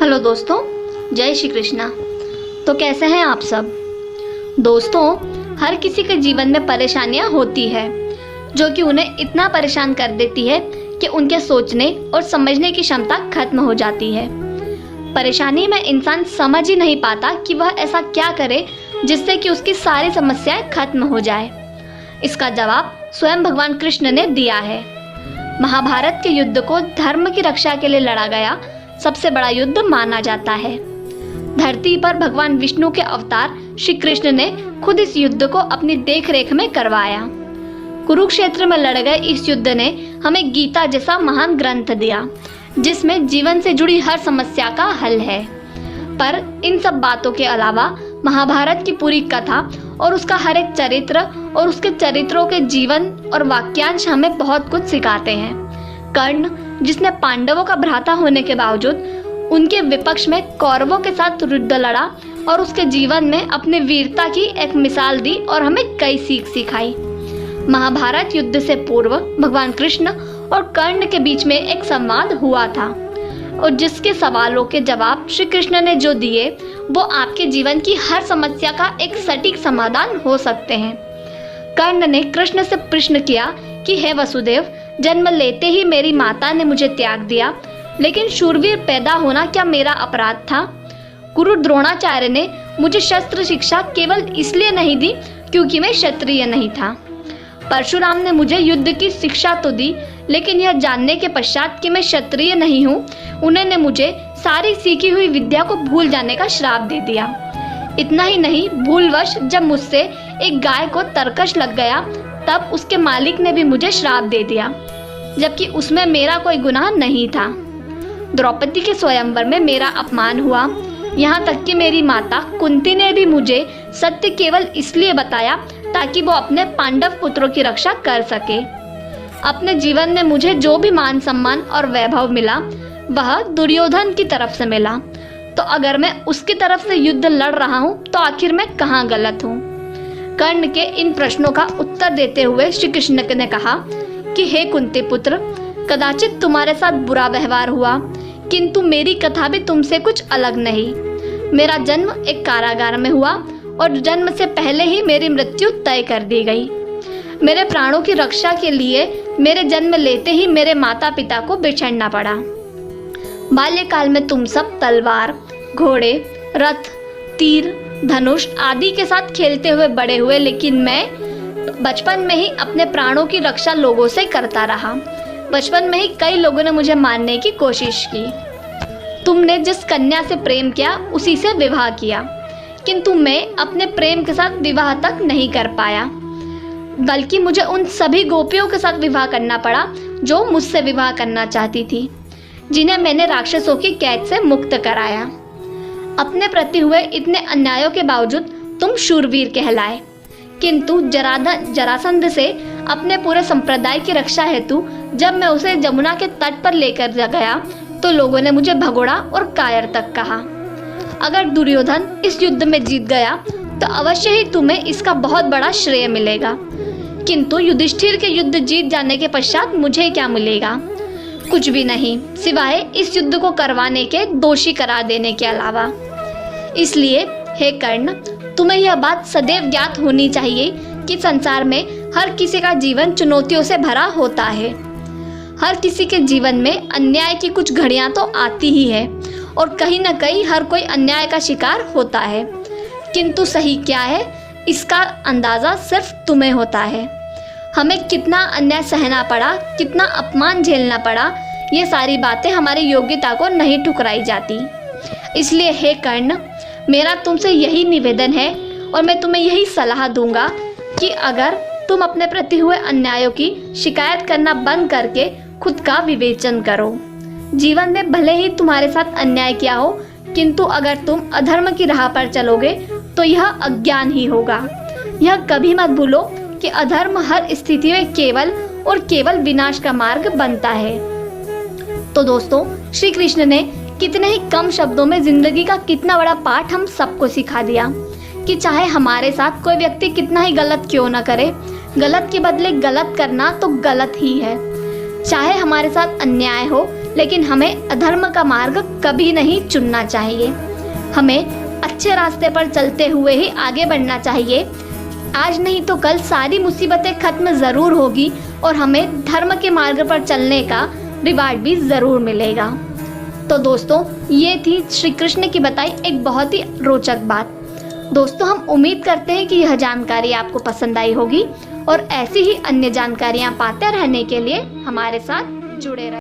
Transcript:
Hello दोस्तों, जय श्री कृष्णा। तो कैसे हैं आप सब दोस्तों। हर किसी के जीवन में परेशानियां होती है जो कि उन्हें इतना परेशान कर देती है कि उनके सोचने और समझने की क्षमता खत्म हो जाती है। परेशानी में इंसान समझ ही नहीं पाता कि वह ऐसा क्या करे जिससे कि उसकी सारी समस्याएं खत्म हो जाए। इसका जवाब स्वयं भगवान कृष्ण ने दिया है। महाभारत के युद्ध को धर्म की रक्षा के लिए लड़ा गया सबसे बड़ा युद्ध माना जाता है। धरती पर भगवान विष्णु के अवतार श्री कृष्ण ने खुद इस युद्ध को अपनी देखरेख में करवाया। कुरुक्षेत्र में लड़े गए इस युद्ध ने हमें गीता जैसा महान ग्रंथ दिया जिसमें जीवन से जुड़ी हर समस्या का हल है। पर इन सब बातों के अलावा महाभारत की पूरी कथा और उसका हर एक चरित्र और उसके चरित्रों के जीवन और वाक्यांश हमें बहुत कुछ सिखाते हैं। कर्ण, जिसने पांडवों का भ्राता होने के बावजूद उनके विपक्ष में कौरवों के साथ युद्ध लड़ा और उसके जीवन में अपनी वीरता की एक मिसाल दी और हमें कई सीख सिखाई। महाभारत युद्ध से पूर्व भगवान कृष्ण और कर्ण के बीच में एक संवाद हुआ था और जिसके सवालों के जवाब श्री कृष्ण ने जो दिए वो आपके जीवन की हर समस्या का एक सटीक समाधान हो सकते हैं। कर्ण ने कृष्ण से प्रश्न किया कि हे वसुदेव, जन्म लेते ही मेरी माता ने मुझे त्याग दिया, लेकिन शूरवीर पैदा होना क्या मेरा अपराध था? गुरु द्रोणाचार्य ने मुझे शस्त्र शिक्षा केवल इसलिए नहीं दी क्योंकि मैं क्षत्रिय नहीं था। परशुराम ने मुझे युद्ध की शिक्षा तो दी, लेकिन यह जानने के पश्चात कि मैं क्षत्रिय नहीं हूँ, उन्होंने मुझे सारी सीखी हुई विद्या को भूल जाने का श्राप दे दिया। इतना ही नहीं, भूलवश जब मुझसे एक गाय को तरकश लग गया तब उसके मालिक ने भी मुझे श्राप दे दिया, जबकि उसमें मेरा कोई गुनाह नहीं था। द्रौपदी के स्वयंवर में मेरा अपमान हुआ, यहाँ तक कि मेरी माता कुंती ने भी मुझे सत्य केवल इसलिए बताया ताकि वो अपने पांडव पुत्रों की रक्षा कर सके। अपने जीवन में मुझे जो भी मान सम्मान और वैभव मिला वह दुर्योधन की तरफ से मिला, तो अगर मैं उसकी तरफ से युद्ध लड़ रहा हूँ तो आखिर मैं कहाँ गलत हूँ? कर्ण के इन प्रश्नों का उत्तर देते हुए श्री कृष्ण ने कहा कि हे कुंती पुत्र, कदाचित तुम्हारे साथ बुरा व्यवहार हुआ, किंतु मेरी कथा भी तुमसे कुछ अलग नहीं। मेरा जन्म एक कारागार में हुआ और जन्म से पहले ही मेरी मृत्यु तय कर दी गई। मेरे प्राणों की रक्षा के लिए मेरे जन्म लेते ही मेरे माता पिता को बिछड़ना पड़ा। बाल्यकाल में तुम सब तलवार, घोड़े, रथ, तीर, धनुष आदि के साथ खेलते हुए बड़े हुए, लेकिन मैं बचपन में ही अपने प्राणों की रक्षा लोगों से करता रहा। बचपन में ही कई लोगों ने मुझे मारने की कोशिश की। तुमने जिस कन्या से प्रेम किया उसी से विवाह किया, किंतु मैं अपने प्रेम के साथ विवाह तक नहीं कर पाया, बल्कि मुझे उन सभी गोपियों के साथ विवाह करना पड़ा जो मुझसे विवाह करना चाहती थी, जिन्हें मैंने राक्षसों की कैद से मुक्त कराया। अपने प्रति हुए इतने अन्यायों के बावजूद तुम शूरवीर कहलाए, किंतु जरासंध से अपने पूरे संप्रदाय की रक्षा हेतु जब मैं उसे जमुना के तट पर लेकर गया तो लोगों ने मुझे भगोड़ा और कायर तक कहा। अगर दुर्योधन इस युद्ध में जीत गया तो अवश्य ही तुम्हें इसका बहुत बड़ा श्रेय मिलेगा, किंतु युधिष्ठिर के युद्ध जीत जाने के पश्चात मुझे क्या मिलेगा? कुछ भी नहीं, सिवाय इस युद्ध को करवाने के दोषी करार देने के अलावा। इसलिए हे कर्ण, तुम्हें यह बात सदैव ज्ञात होनी चाहिए कि संसार में हर किसी का जीवन चुनौतियों से भरा होता है। हर किसी के जीवन में अन्याय की कुछ घड़ियां तो आती ही है और कहीं न कहीं हर कोई अन्याय का शिकार होता है, किंतु सही क्या है इसका अंदाज़ा सिर्फ तुम्हें होता है। हमें कितना अन्याय सहना पड़ा, कितना अपमान झेलना पड़ा, ये सारी बातें हमारी योग्यता को नहीं ठुकराई जाती। इसलिए हे कर्ण, मेरा तुमसे यही निवेदन है और मैं तुम्हें यही सलाह दूंगा कि अगर तुम अपने प्रति हुए अन्यायों की शिकायत करना बंद करके खुद का विवेचन करो। जीवन में भले ही तुम्हारे साथ अन्याय किया हो, किंतु अगर तुम अधर्म की राह पर चलोगे तो यह अज्ञान ही होगा। यह कभी मत भूलो कि अधर्म हर स्थिति में केवल और केवल विनाश का मार्ग बनता है। तो दोस्तों, श्री कृष्ण ने कितने ही कम शब्दों में जिंदगी का कितना बड़ा पाठ हम सबको सिखा दिया कि चाहे हमारे साथ कोई व्यक्ति कितना ही गलत क्यों ना करे, गलत के बदले गलत करना तो गलत ही है। चाहे हमारे साथ अन्याय हो लेकिन हमें अधर्म का मार्ग कभी नहीं चुनना चाहिए। हमें अच्छे रास्ते पर चलते हुए ही आगे बढ़ना चाहिए। आज नहीं तो कल सारी मुसीबतें खत्म ज़रूर होगी और हमें धर्म के मार्ग पर चलने का रिवार्ड भी ज़रूर मिलेगा। तो दोस्तों, ये थी श्री कृष्ण की बताई एक बहुत ही रोचक बात। दोस्तों, हम उम्मीद करते हैं कि यह जानकारी आपको पसंद आई होगी और ऐसी ही अन्य जानकारियाँ पाते रहने के लिए हमारे साथ जुड़े रहें।